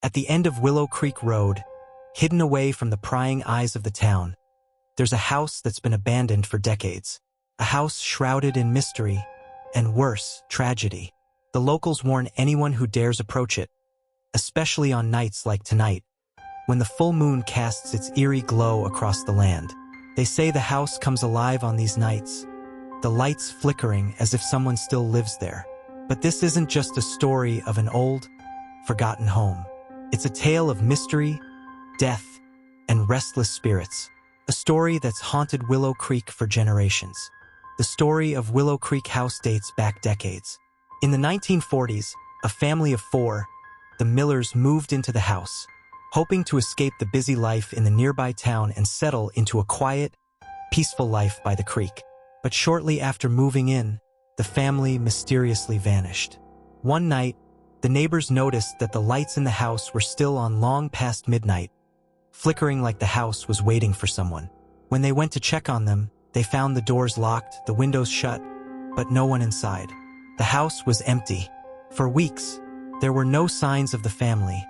At the end of Willow Creek Road, hidden away from the prying eyes of the town, there's a house that's been abandoned for decades. A house shrouded in mystery, and worse, tragedy. The locals warn anyone who dares approach it, especially on nights like tonight, when the full moon casts its eerie glow across the land. They say the house comes alive on these nights, the lights flickering as if someone still lives there. But this isn't just a story of an old, forgotten home. It's a tale of mystery, death, and restless spirits. A story that's haunted Willow Creek for generations. The story of Willow Creek House dates back decades. In the 1940s, a family of 4, the Millers, moved into the house, hoping to escape the busy life in the nearby town and settle into a quiet, peaceful life by the creek. But shortly after moving in, the family mysteriously vanished. One night, the neighbors noticed that the lights in the house were still on long past midnight, flickering like the house was waiting for someone. When they went to check on them, they found the doors locked, the windows shut, but no one inside. The house was empty. For weeks, there were no signs of the family,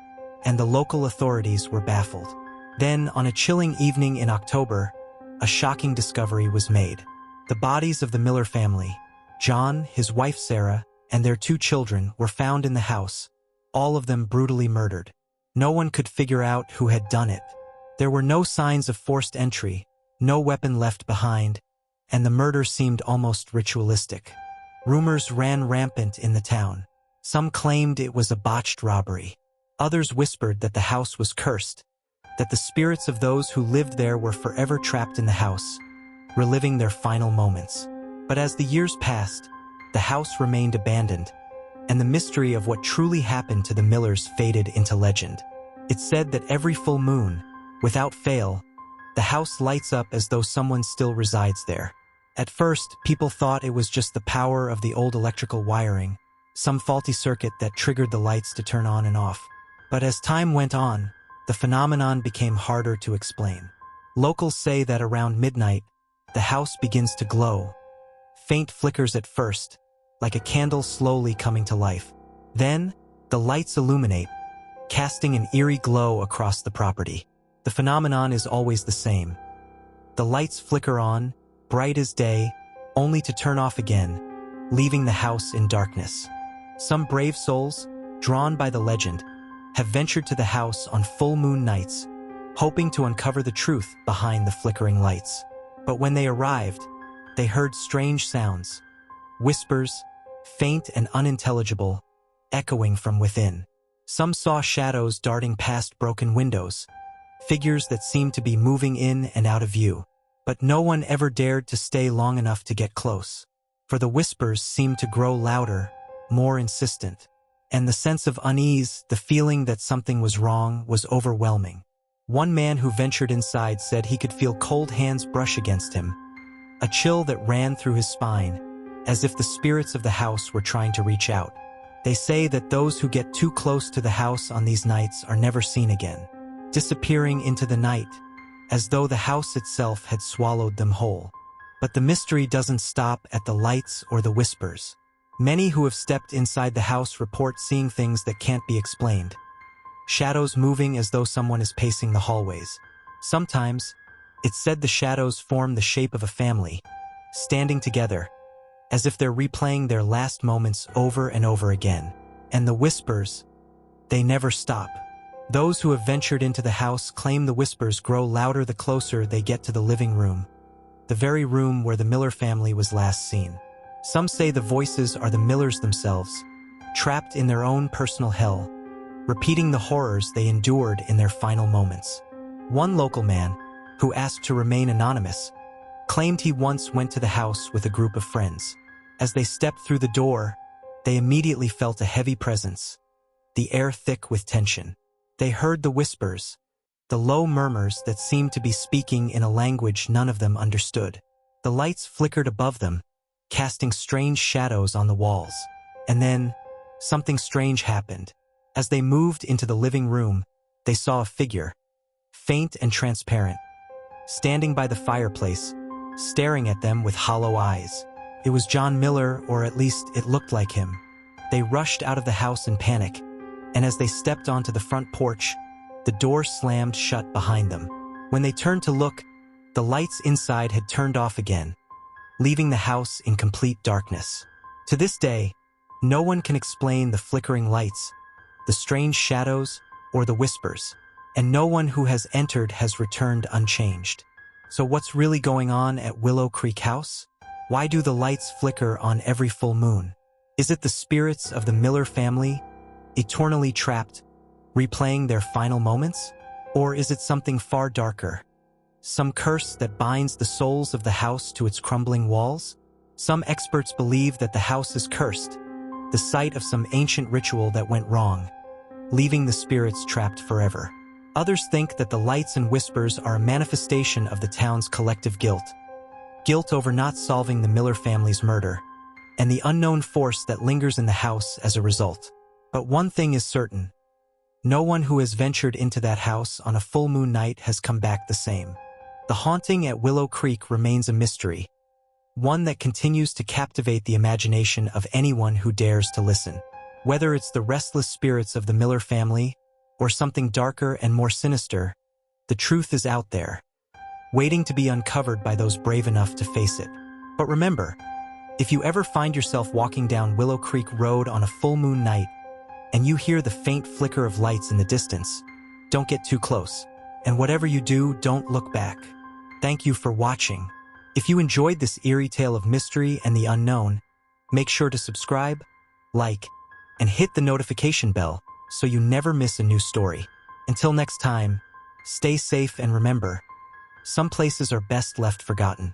and the local authorities were baffled. Then, on a chilling evening in October, a shocking discovery was made. The bodies of the Miller family, John, his wife Sarah, and their 2 children, were found in the house, all of them brutally murdered. No one could figure out who had done it. There were no signs of forced entry, no weapon left behind, and the murder seemed almost ritualistic. Rumors ran rampant in the town. Some claimed it was a botched robbery. Others whispered that the house was cursed, that the spirits of those who lived there were forever trapped in the house, reliving their final moments. But as the years passed, the house remained abandoned, and the mystery of what truly happened to the Millers faded into legend. It's said that every full moon, without fail, the house lights up as though someone still resides there. At first, people thought it was just the power of the old electrical wiring, some faulty circuit that triggered the lights to turn on and off. But as time went on, the phenomenon became harder to explain. Locals say that around midnight, the house begins to glow. Faint flickers at first, like a candle slowly coming to life. Then, the lights illuminate, casting an eerie glow across the property. The phenomenon is always the same. The lights flicker on, bright as day, only to turn off again, leaving the house in darkness. Some brave souls, drawn by the legend, have ventured to the house on full moon nights, hoping to uncover the truth behind the flickering lights. But when they arrived, they heard strange sounds, whispers, faint and unintelligible, echoing from within. Some saw shadows darting past broken windows, figures that seemed to be moving in and out of view. But no one ever dared to stay long enough to get close, for the whispers seemed to grow louder, more insistent. And the sense of unease, the feeling that something was wrong, was overwhelming. One man who ventured inside said he could feel cold hands brush against him, a chill that ran through his spine, as if the spirits of the house were trying to reach out. They say that those who get too close to the house on these nights are never seen again, disappearing into the night, as though the house itself had swallowed them whole. But the mystery doesn't stop at the lights or the whispers. Many who have stepped inside the house report seeing things that can't be explained. Shadows moving as though someone is pacing the hallways. Sometimes, it's said the shadows form the shape of a family, standing together, as if they're replaying their last moments over and over again. And the whispers, they never stop. Those who have ventured into the house claim the whispers grow louder the closer they get to the living room, the very room where the Miller family was last seen. Some say the voices are the Millers themselves, trapped in their own personal hell, repeating the horrors they endured in their final moments. One local man, who asked to remain anonymous, claimed he once went to the house with a group of friends. As they stepped through the door, they immediately felt a heavy presence, the air thick with tension. They heard the whispers, the low murmurs that seemed to be speaking in a language none of them understood. The lights flickered above them, casting strange shadows on the walls. And then, something strange happened. As they moved into the living room, they saw a figure, faint and transparent, standing by the fireplace, staring at them with hollow eyes. It was John Miller, or at least it looked like him. They rushed out of the house in panic, and as they stepped onto the front porch, the door slammed shut behind them. When they turned to look, the lights inside had turned off again, leaving the house in complete darkness. To this day, no one can explain the flickering lights, the strange shadows, or the whispers, and no one who has entered has returned unchanged. So what's really going on at Willow Creek House? Why do the lights flicker on every full moon? Is it the spirits of the Miller family, eternally trapped, replaying their final moments? Or is it something far darker? Some curse that binds the souls of the house to its crumbling walls? Some experts believe that the house is cursed, the site of some ancient ritual that went wrong, leaving the spirits trapped forever. Others think that the lights and whispers are a manifestation of the town's collective guilt over not solving the Miller family's murder, and the unknown force that lingers in the house as a result. But one thing is certain: no one who has ventured into that house on a full moon night has come back the same. The haunting at Willow Creek remains a mystery, one that continues to captivate the imagination of anyone who dares to listen. Whether it's the restless spirits of the Miller family or something darker and more sinister, the truth is out there, waiting to be uncovered by those brave enough to face it. But remember, if you ever find yourself walking down Willow Creek Road on a full moon night and you hear the faint flicker of lights in the distance, don't get too close. And whatever you do, don't look back. Thank you for watching. If you enjoyed this eerie tale of mystery and the unknown, make sure to subscribe, like, and hit the notification bell so you never miss a new story. Until next time, stay safe and remember, some places are best left forgotten.